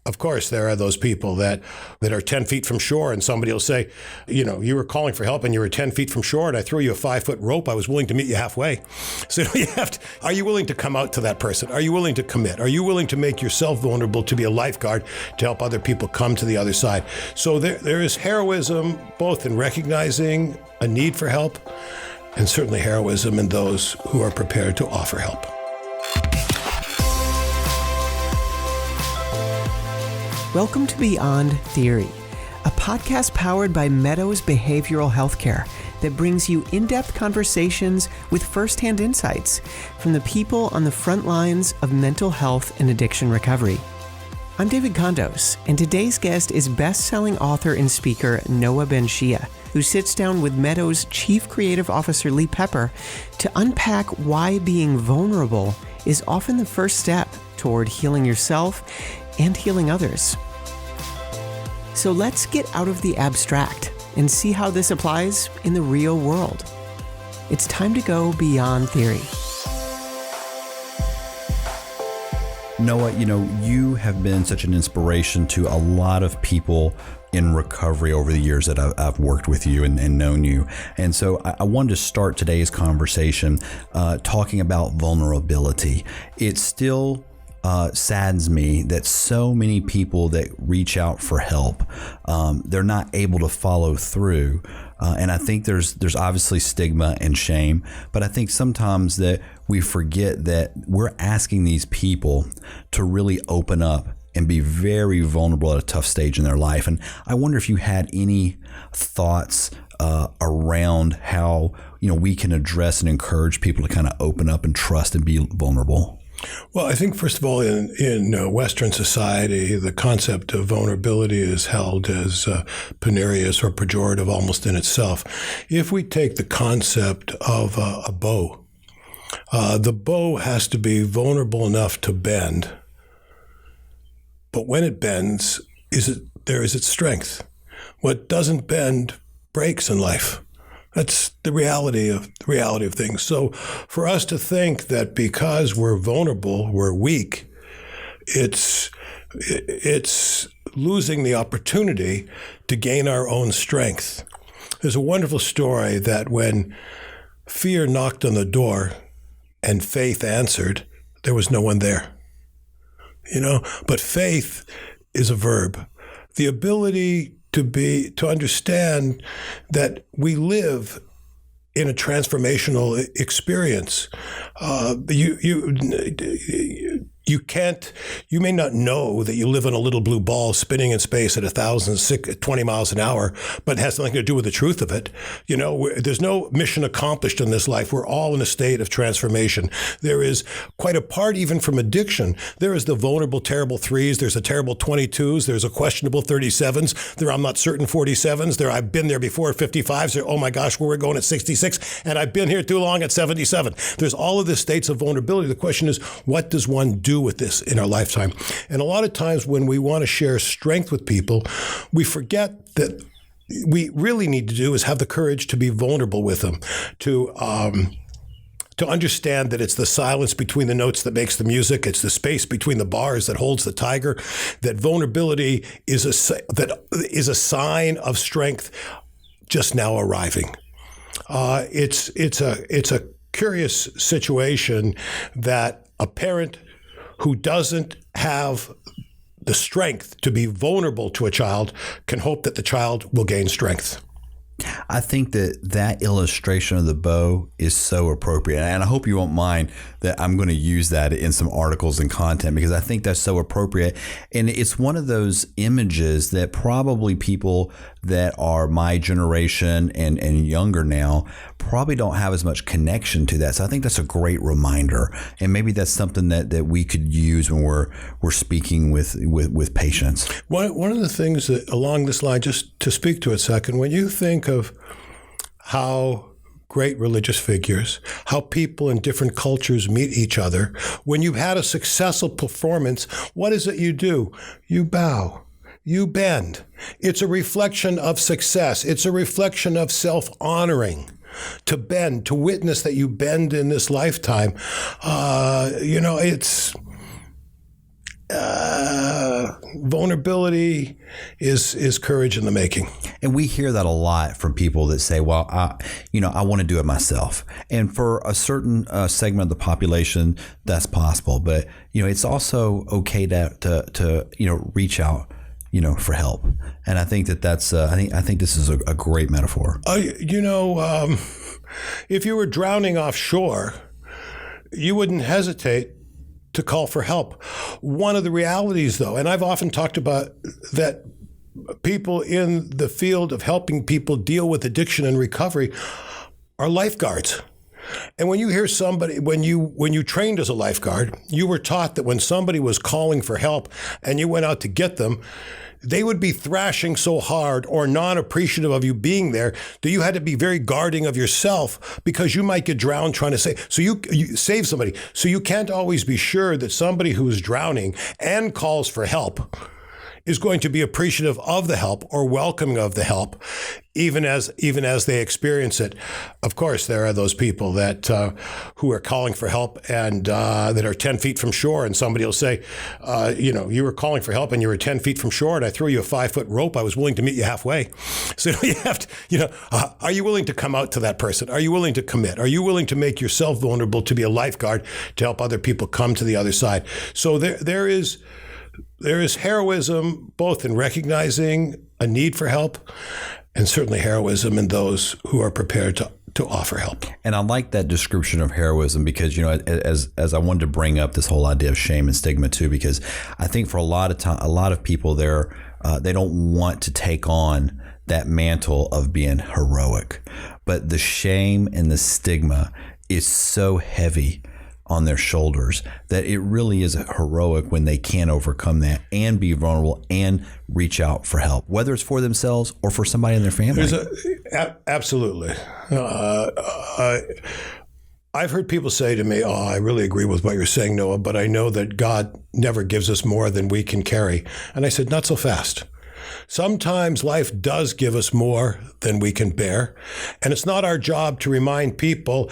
Of course, there are those people that are 10 feet from shore, and somebody will say, you were calling for help and you were 10 feet from shore and I threw you a 5-foot rope. I was willing to meet you halfway. So are you willing to come out to that person? Are you willing to commit? Are you willing to make yourself vulnerable to be a lifeguard to help other people come to the other side? So there is heroism both in recognizing a need for help and certainly heroism in those who are prepared to offer help. Welcome to Beyond Theory, a podcast powered by Meadows Behavioral Healthcare that brings you in-depth conversations with firsthand insights from the people on the front lines of mental health and addiction recovery. I'm David Condos, and today's guest is best-selling author and speaker Noah benShea, who sits down with Meadows Chief Creative Officer Lee Pepper to unpack why being vulnerable is often the first step toward healing yourself and healing others. So let's get out of the abstract and see how this applies in the real world. It's time to go beyond theory. Noah, you have been such an inspiration to a lot of people in recovery over the years that I've worked with you and known you. And so I wanted to start today's conversation talking about vulnerability. It still saddens me that so many people that reach out for help, they're not able to follow through. And I think there's obviously stigma and shame, but I think sometimes that we forget that we're asking these people to really open up and be very vulnerable at a tough stage in their life. And I wonder if you had any thoughts around how we can address and encourage people to kind of open up and trust and be vulnerable. Well, I think, first of all, in Western society, the concept of vulnerability is held as penurious or pejorative almost in itself. If we take the concept of a bow, the bow has to be vulnerable enough to bend. But when it bends, there is its strength. What doesn't bend breaks in life. That's the reality of things. So for us to think that because we're vulnerable, we're weak, it's losing the opportunity to gain our own strength. There's a wonderful story that when fear knocked on the door and faith answered, there was no one there. But faith is a verb. The ability to understand that we live in a transformational experience. You may not know that you live in a little blue ball spinning in space at 1,020 miles an hour, but it has nothing to do with the truth of it. There's no mission accomplished in this life. We're all in a state of transformation. There is, quite apart even from addiction, there is the vulnerable, terrible 3s. There's a terrible 22s. There's a questionable 37s. There, I'm not certain 47s. There, I've been there before 55s. There, oh my gosh, where we're going at 66. And I've been here too long at 77. There's all of the states of vulnerability. The question is, what does one do with this in our lifetime? And a lot of times when we want to share strength with people, we forget that we really need to do is have the courage to be vulnerable with them, to understand that it's the silence between the notes that makes the music. It's the space between the bars that holds the tiger. That vulnerability is a sign of strength just now arriving. It's a curious situation that a parent who doesn't have the strength to be vulnerable to a child can hope that the child will gain strength. I think that illustration of the bow is so appropriate. And I hope you won't mind that I'm going to use that in some articles and content, because I think that's so appropriate. And it's one of those images that probably people that are my generation and younger now probably don't have as much connection to that. So I think that's a great reminder. And maybe that's something that we could use when we're speaking with patients. One of the things that along this line, just to speak to it a second, when you think of how great religious figures, how people in different cultures meet each other, when you've had a successful performance, what is it you do? You bow. You bend. It's a reflection of success. It's a reflection of self-honoring. To bend, to witness that you bend in this vulnerability is courage in the making. And we hear that a lot from people that say, well, I want to do it myself. And for a certain segment of the population, that's possible. But, it's also okay to reach out, for help. And I think that's, I think this is a great metaphor. If you were drowning offshore, you wouldn't hesitate to call for help. One of the realities, though, and I've often talked about that people in the field of helping people deal with addiction and recovery are lifeguards. And when you hear somebody, when you trained as a lifeguard, you were taught that when somebody was calling for help and you went out to get them, they would be thrashing so hard or non-appreciative of you being there that you had to be very guarding of yourself because you might get drowned trying to save. So you save somebody. So you can't always be sure that somebody who is drowning and calls for help is going to be appreciative of the help or welcoming of the help, even as they experience it. Of course, there are those people that who are calling for help and that are 10 feet from shore, and somebody will say, you were calling for help and you were 10 feet from shore, and I threw you a 5-foot rope. I was willing to meet you halfway. So you have to, are you willing to come out to that person? Are you willing to commit? Are you willing to make yourself vulnerable to be a lifeguard to help other people come to the other side? So there is heroism both in recognizing a need for help and certainly heroism in those who are prepared to offer help. And I like that description of heroism because, as I wanted to bring up this whole idea of shame and stigma too, because I think for a lot of people there, they don't want to take on that mantle of being heroic, but the shame and the stigma is so heavy on their shoulders that it really is heroic when they can overcome that and be vulnerable and reach out for help, whether it's for themselves or for somebody in their family. Absolutely. I've heard people say to me, I really agree with what you're saying, Noah, but I know that God never gives us more than we can carry. And I said, not so fast. Sometimes life does give us more than we can bear. And it's not our job to remind people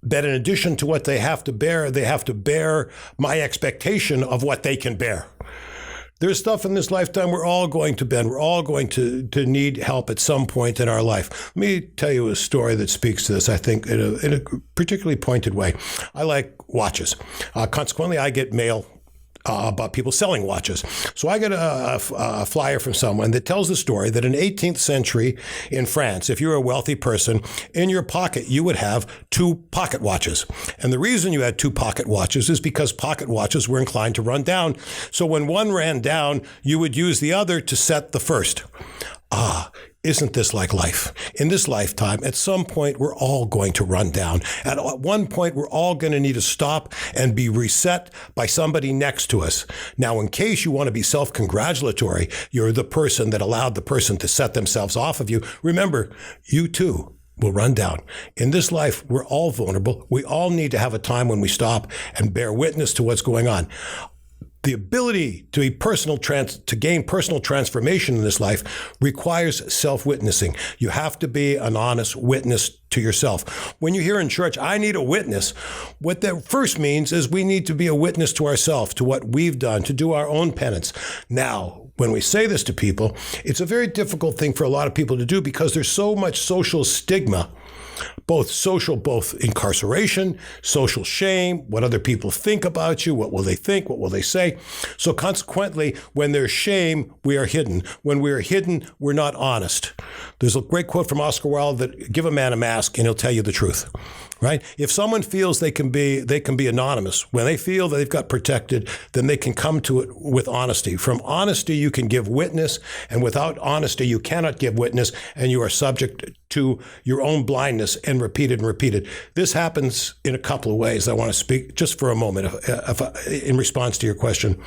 that in addition to what they have to bear my expectation of what they can bear. There's stuff in this lifetime we're all going to bend. We're all going to need help at some point in our life. Let me tell you a story that speaks to this, I think, in a particularly pointed way. I like watches. Consequently, I get mail about people selling watches. So I get a flyer from someone that tells the story that in 18th century in France, if you were a wealthy person, in your pocket, you would have 2 pocket watches. And the reason you had 2 pocket watches is because pocket watches were inclined to run down. So when one ran down, you would use the other to set the first. Isn't this like life? In this lifetime, at some point, we're all going to run down. At one point, we're all going to need to stop and be reset by somebody next to us. Now, in case you want to be self-congratulatory, you're the person that allowed the person to set themselves off of you. Remember, you too will run down. In this life, we're all vulnerable. We all need to have a time when we stop and bear witness to what's going on. The ability to gain personal transformation in this life requires self-witnessing. You have to be an honest witness to yourself. When you hear in church, I need a witness, what that first means is we need to be a witness to ourselves, to what we've done, to do our own penance. Now, when we say this to people, it's a very difficult thing for a lot of people to do because there's so much social stigma, both incarceration, social shame, what other people think about you, what will they think, what will they say. So consequently, when there's shame, we are hidden. When we are hidden, we're not honest. There's a great quote from Oscar Wilde that give a man a mask and he'll tell you the truth. Right? If someone feels they can be anonymous, when they feel that they've got protected, then they can come to it with honesty. From honesty, you can give witness, and without honesty, you cannot give witness, and you are subject to your own blindness and repeated and repeated. This happens in a couple of ways. I want to speak just for a moment in response to your question.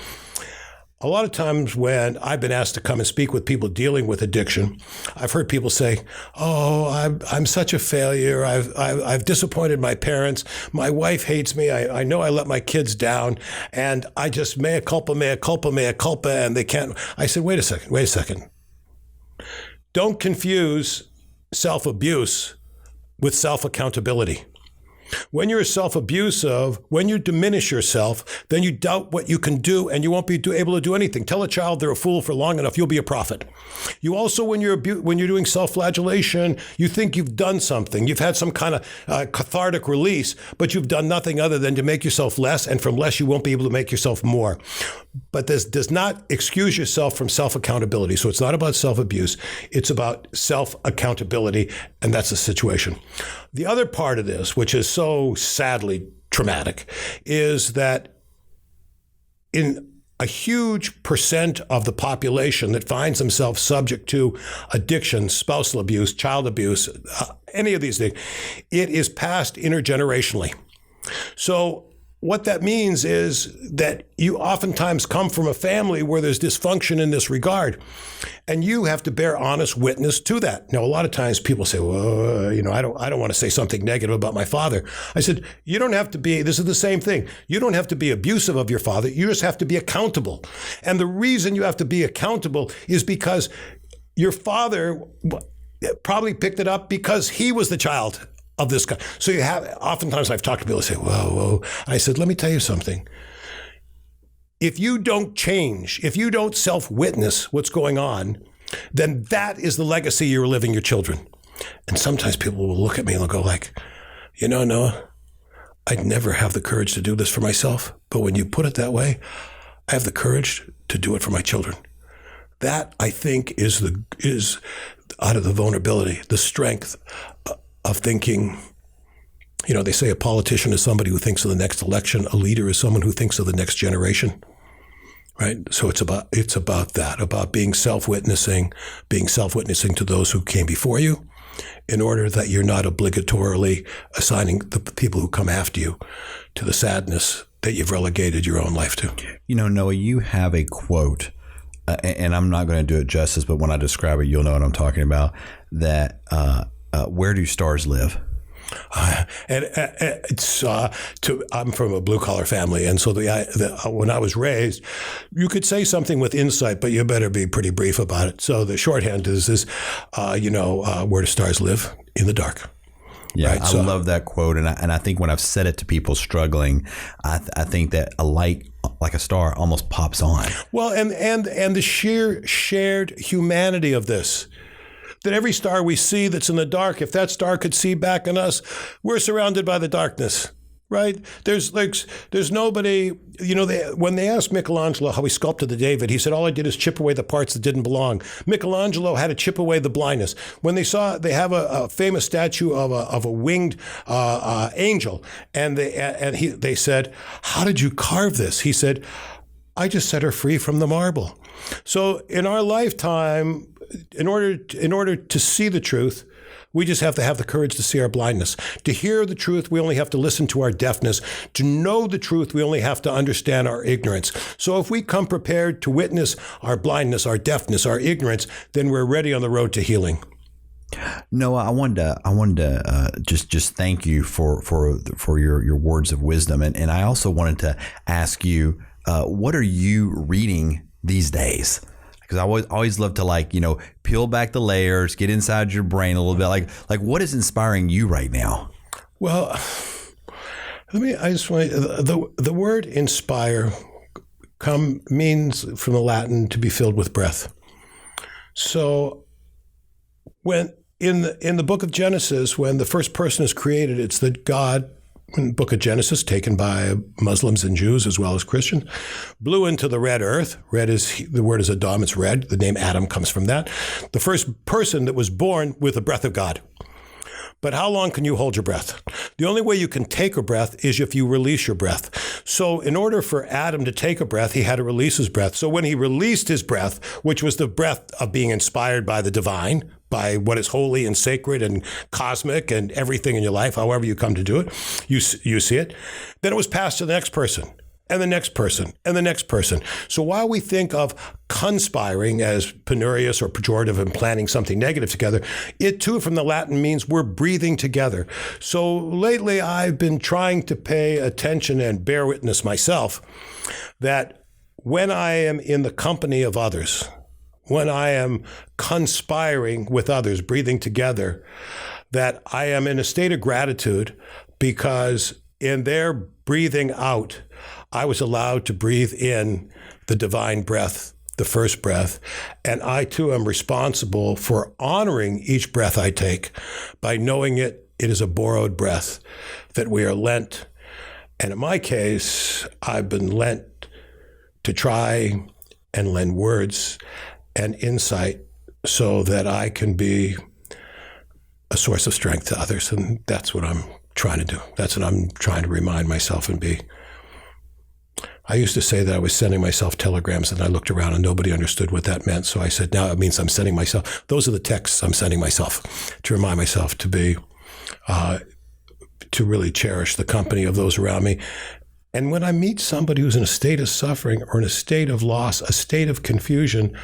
A lot of times when I've been asked to come and speak with people dealing with addiction, I've heard people say, I'm such a failure. I've disappointed my parents. My wife hates me. I know I let my kids down. And I just mea culpa, and they can't. I said, wait a second. Don't confuse self-abuse with self-accountability. When you're self-abusive, when you diminish yourself, then you doubt what you can do and you won't be able to do anything. Tell a child they're a fool for long enough, you'll be a prophet. You also, when you're doing self-flagellation, you think you've done something. You've had some kind of cathartic release, but you've done nothing other than to make yourself less, and from less you won't be able to make yourself more. But this does not excuse yourself from self-accountability. So it's not about self-abuse. It's about self-accountability, and that's the situation. The other part of this, which is so sadly traumatic, is that in a huge percent of the population that finds themselves subject to addiction, spousal abuse, child abuse, any of these things, it is passed intergenerationally. So what that means is that you oftentimes come from a family where there's dysfunction in this regard, and you have to bear honest witness to that. Now, a lot of times people say, well, I don't want to say something negative about my father. I said, you don't have to be, this is the same thing. You don't have to be abusive of your father. You just have to be accountable. And the reason you have to be accountable is because your father probably picked it up because he was the child of this guy. So you have, oftentimes I've talked to people who say, whoa. I said, let me tell you something. If you don't change, if you don't self-witness what's going on, then that is the legacy you're leaving your children. And sometimes people will look at me and they'll go like, Noah, I'd never have the courage to do this for myself. But when you put it that way, I have the courage to do it for my children. That, I think, is out of the vulnerability, the strength of thinking. They say a politician is somebody who thinks of the next election. A leader is someone who thinks of the next generation, right? So it's about that, about being self-witnessing to those who came before you, in order that you're not obligatorily assigning the people who come after you to the sadness that you've relegated your own life to. Noah, you have a quote, and I'm not going to do it justice, but when I describe it, you'll know what I'm talking about, that where do stars live? I'm from a blue collar family, and so when I was raised, you could say something with insight, but you better be pretty brief about it. So the shorthand is where do stars live? In the dark. Yeah, right? I love that quote, and I think when I've said it to people struggling, I think that a light like a star almost pops on. Well, and the sheer shared humanity of this. That every star we see that's in the dark, if that star could see back on us, we're surrounded by the darkness, right? There's nobody, when they asked Michelangelo how he sculpted the David, he said, all I did is chip away the parts that didn't belong. Michelangelo had to chip away the blindness. When they have a famous statue of a winged angel, and they said, how did you carve this? He said, I just set her free from the marble. So in our lifetime, in order to see the truth, we just have to have the courage to see our blindness. To hear the truth, we only have to listen to our deafness. To know the truth, we only have to understand our ignorance. So if we come prepared to witness our blindness, our deafness, our ignorance, then we're ready on the road to healing. Noah, I wanted to just thank you for your words of wisdom, and I also wanted to ask you, what are you reading these days? Because I always love to peel back the layers, get inside your brain a little bit. Like what is inspiring you right now? Well, the word inspire means from the Latin to be filled with breath. So when in the book of Genesis, when the first person is created, it's that God, in the book of Genesis, taken by Muslims and Jews as well as Christians, blew into the red earth. The word is Adam, it's red. The name Adam comes from that. The first person that was born with the breath of God. But how long can you hold your breath? The only way you can take a breath is if you release your breath. So in order for Adam to take a breath, he had to release his breath. So when he released his breath, which was the breath of being inspired by the divine, by what is holy and sacred and cosmic and everything in your life, however you come to do it, you see it, then it was passed to the next person. And the next person, and the next person. So while we think of conspiring as penurious or pejorative and planning something negative together, it too from the Latin means we're breathing together. So lately I've been trying to pay attention and bear witness myself that when I am in the company of others, when I am conspiring with others, breathing together, that I am in a state of gratitude, because in their breathing out, I was allowed to breathe in the divine breath, the first breath. And I too am responsible for honoring each breath I take by knowing it is a borrowed breath that we are lent. And in my case, I've been lent to try and lend words and insight so that I can be a source of strength to others. And that's what I'm trying to do. That's what I'm trying to remind myself and be. I used to say that I was sending myself telegrams, and I looked around and nobody understood what that meant. So I said, now it means I'm sending myself. Those are the texts I'm sending myself to remind myself to be, to really cherish the company of those around me. And when I meet somebody who's in a state of suffering or in a state of loss, a state of confusion,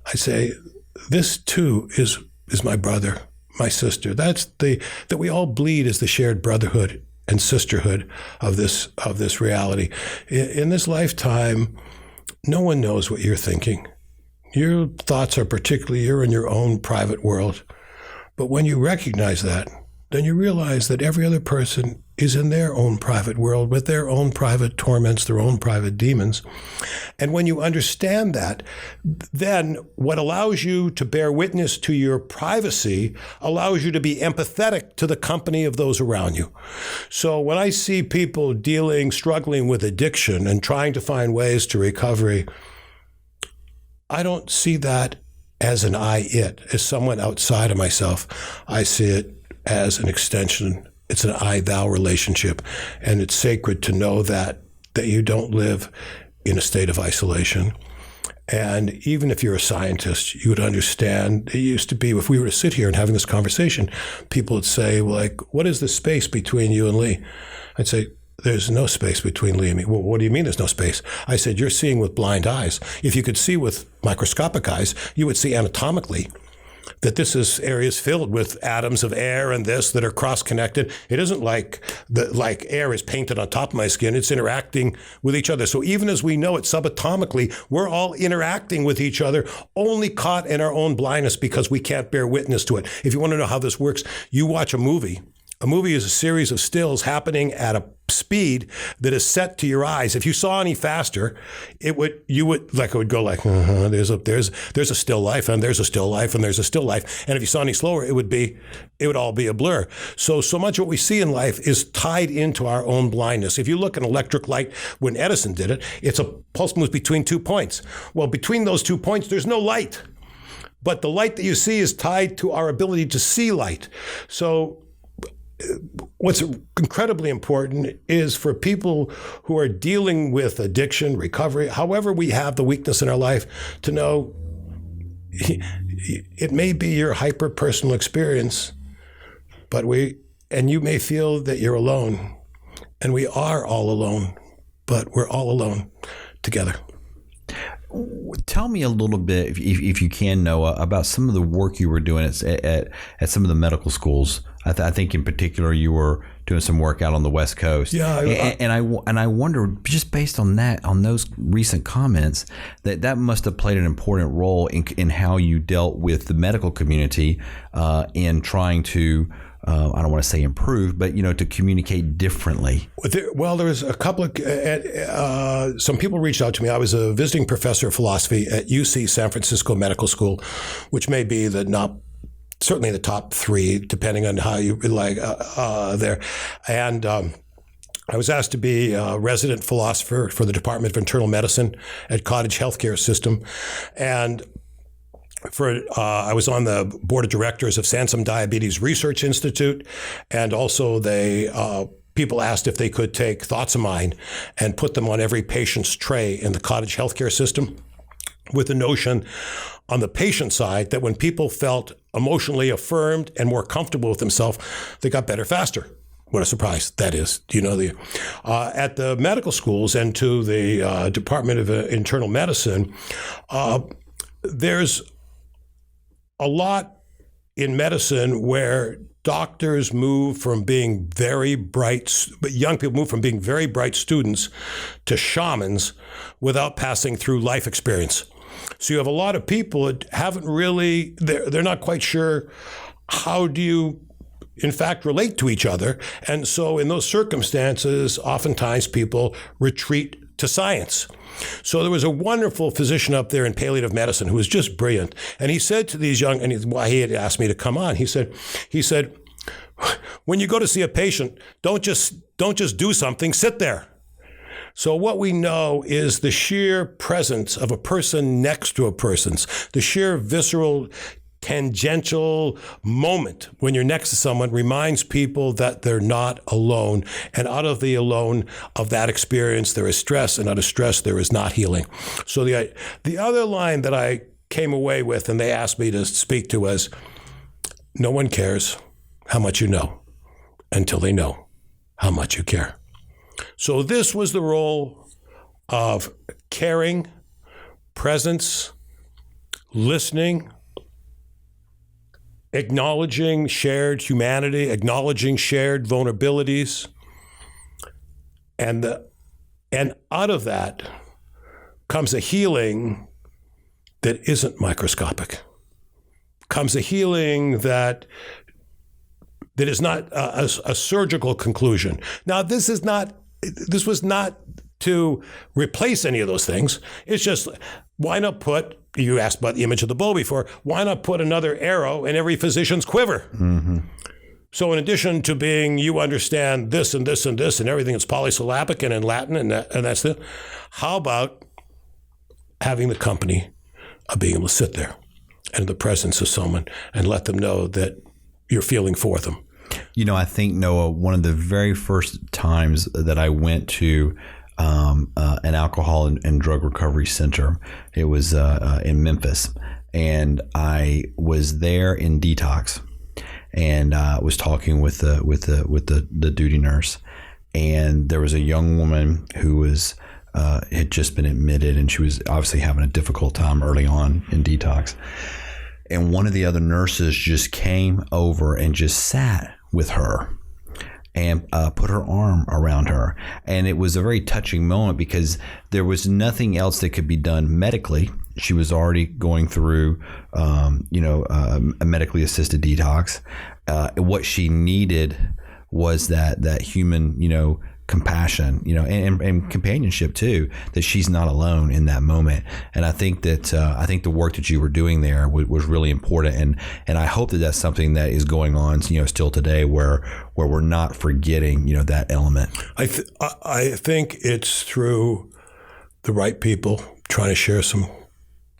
I say, this too is my brother, my sister. That we all bleed is the shared brotherhood and sisterhood of this reality. In this lifetime, no one knows what you're thinking. Your thoughts are particularly, you're in your own private world. But when you recognize that, then you realize that every other person is in their own private world with their own private torments, their own private demons. And when you understand that, then what allows you to bear witness to your privacy allows you to be empathetic to the company of those around you. So when I see people struggling with addiction and trying to find ways to recovery, I don't see that as an as someone outside of myself. I see it as an extension. It's an I-thou relationship, and it's sacred to know that you don't live in a state of isolation. And even if you're a scientist, you would understand. It used to be, if we were to sit here and having this conversation, people would say, like, what is the space between you and Lee? I'd say, there's no space between Lee and me. Well, what do you mean there's no space? I said, you're seeing with blind eyes. If you could see with microscopic eyes, you would see anatomically that this is areas filled with atoms of air and this that are cross-connected. It isn't like air is painted on top of my skin. It's interacting with each other. So even as we know it subatomically, we're all interacting with each other, only caught in our own blindness because we can't bear witness to it. If you want to know how this works, you watch a movie. A movie is a series of stills happening at a speed that is set to your eyes. If you saw any faster, it would go like, there's a still life, and there's a still life, and there's a still life. And if you saw any slower, it would all be a blur. So much what we see in life is tied into our own blindness. If you look at an electric light, when Edison did it, it's a pulse moves between 2 points. Well, between those 2 points, there's no light. But the light that you see is tied to our ability to see light. So what's incredibly important is for people who are dealing with addiction, recovery, however we have the weakness in our life, to know it may be your hyper-personal experience, but you may feel that you're alone, and we are all alone, but we're all alone together. Tell me a little bit, if you can, Noah, about some of the work you were doing at some of the medical schools. I think in particular you were doing some work out on the West Coast. Yeah, and I wonder, just based on that, on those recent comments, that must have played an important role in how you dealt with the medical community in trying to. I don't want to say improve, but to communicate differently. There was a couple of some people reached out to me. I was a visiting professor of philosophy at UC San Francisco Medical School, which may be certainly the top 3, depending on how you like there. And I was asked to be a resident philosopher for the Department of Internal Medicine at Cottage Healthcare System, and I was on the board of directors of Sansom Diabetes Research Institute, and also people asked if they could take thoughts of mine and put them on every patient's tray in the Cottage Healthcare System, with the notion on the patient side that when people felt emotionally affirmed and more comfortable with themselves, they got better faster. What a surprise that is. At the medical schools and to the Department of Internal Medicine, there's a lot in medicine where doctors move from being very bright, but young people move from being very bright students to shamans without passing through life experience. So you have a lot of people that haven't really, they're not quite sure how do you in fact, relate to each other. And so in those circumstances, oftentimes people retreat to science. So there was a wonderful physician up there in palliative medicine who was just brilliant. And he said to these young, and why he had asked me to come on, he said, when you go to see a patient, don't just do something, sit there. So what we know is the sheer presence of a person next to a person's, the sheer visceral tangential moment when you're next to someone reminds people that they're not alone. And out of the alone of that experience, there is stress, and out of stress, there is not healing. So the other line that I came away with and they asked me to speak to was, no one cares how much you know until they know how much you care. So this was the role of caring, presence, listening, acknowledging shared humanity, acknowledging shared vulnerabilities. And out of that comes a healing that isn't microscopic. Comes a healing that is not a surgical conclusion. Now, this was not to replace any of those things. It's just, why not put, you asked about the image of the bow before, why not put another arrow in every physician's quiver? Mm-hmm. So in addition to being, you understand this and this and this and everything that's polysyllabic and in Latin and that's it, how about having the company of being able to sit there and in the presence of someone and let them know that you're feeling for them? You know, I think, Noah, one of the very first times that I went to an alcohol and drug recovery center, it was in Memphis, and I was there in detox, and was talking with the duty nurse, and there was a young woman who was had just been admitted, and she was obviously having a difficult time early on in detox. And one of the other nurses just came over and just sat with her and put her arm around her. And it was a very touching moment because there was nothing else that could be done medically. She was already going through, a medically assisted detox. What she needed was that human, compassion, and companionship too, that she's not alone in that moment. And I think that the work that you were doing there was really important. And I hope that that's something that is going on, still today, where we're not forgetting, that element. I think it's through the right people trying to share some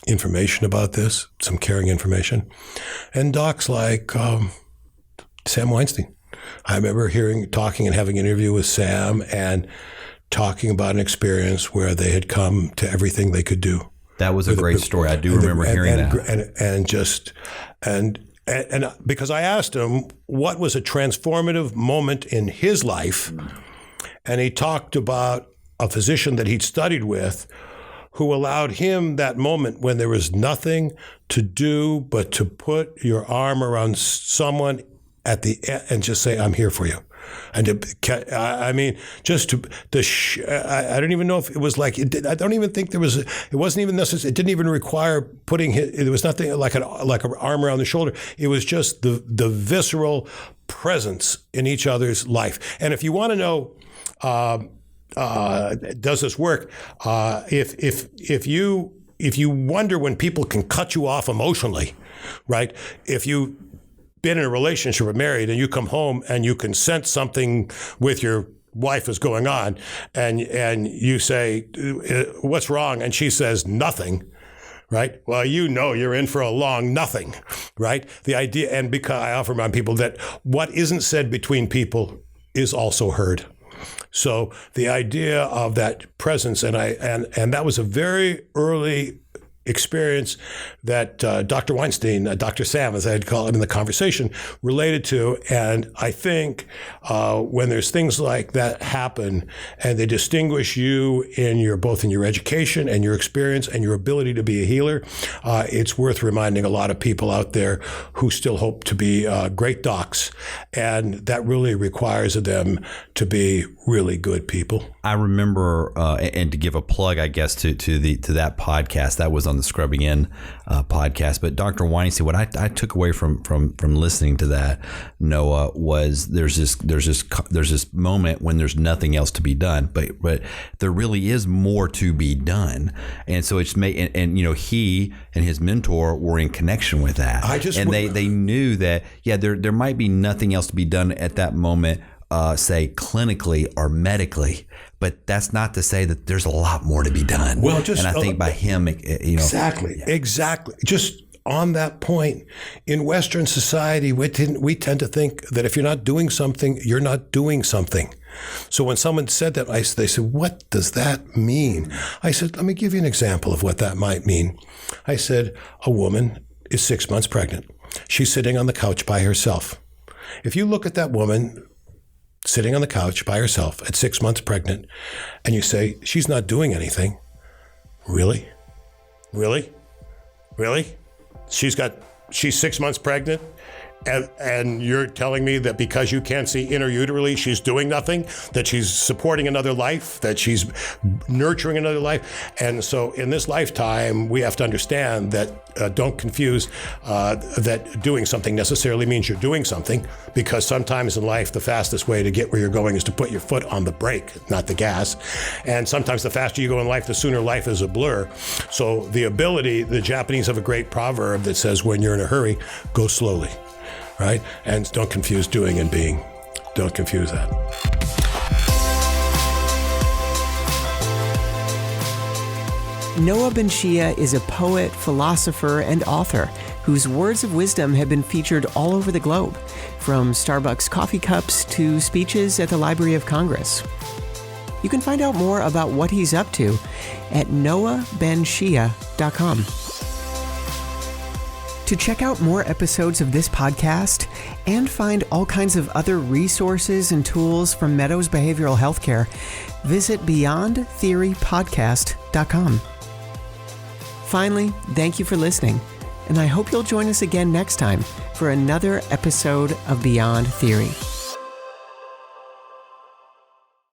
information about this, some caring information, and docs like Sam Weinstein. I remember talking and having an interview with Sam and talking about an experience where they had come to everything they could do. That was a great story. I do remember hearing that. And because I asked him what was a transformative moment in his life, and he talked about a physician that he'd studied with who allowed him that moment when there was nothing to do but to put your arm around someone at the end and just say, I'm here for you. And I don't even know if it was like, I don't even think it wasn't even necessary. It didn't even require there was nothing like an arm around the shoulder. It was just the visceral presence in each other's life. And if you want to know, does this work? If you wonder when people can cut you off emotionally, right? If you been in a relationship or married and you come home and you can sense something with your wife is going on and you say, what's wrong? And she says, nothing, right? Well, you're in for a long nothing, right? The idea, and because I often remind people that what isn't said between people is also heard. So the idea of that presence, and that was a very early experience that Dr. Weinstein, Dr. Sam, as I had called him in the conversation, related to. And I think when there's things like that happen and they distinguish you both in your education and your experience and your ability to be a healer, it's worth reminding a lot of people out there who still hope to be great docs. And that really requires of them to be really good people. I remember, and to give a plug, I guess, to that podcast, that was on on the Scrubbing In podcast. But Dr. Weinstein, what I took away from listening to that, Noah, was there's this moment when there's nothing else to be done, but there really is more to be done, and so it's he and his mentor were in connection with that, they knew that there might be nothing else to be done at that moment. Say clinically or medically, but that's not to say that there's a lot more to be done. Well, and I think by him, exactly. Just on that point, in Western society, we tend to think that if you're not doing something, you're not doing something. So when someone said that, they said, "What does that mean?" I said, "Let me give you an example of what that might mean." I said, a woman is 6 months pregnant. She's sitting on the couch by herself. If you look at that woman sitting on the couch by herself at 6 months pregnant, and you say, she's not doing anything. Really? She's 6 months pregnant, and you're telling me that because you can't see intrauterally, she's doing nothing, that she's supporting another life, that she's nurturing another life. And so in this lifetime, we have to understand that don't confuse that doing something necessarily means you're doing something, because sometimes in life, the fastest way to get where you're going is to put your foot on the brake, not the gas. And sometimes the faster you go in life, the sooner life is a blur. So the Japanese have a great proverb that says, when you're in a hurry, go slowly. Right? And don't confuse doing and being. Don't confuse that. Noah benShea is a poet, philosopher, and author whose words of wisdom have been featured all over the globe, from Starbucks coffee cups to speeches at the Library of Congress. You can find out more about what he's up to at noahbenshea.com. To check out more episodes of this podcast and find all kinds of other resources and tools from Meadows Behavioral Healthcare, visit beyondtheorypodcast.com. Finally, thank you for listening, and I hope you'll join us again next time for another episode of Beyond Theory.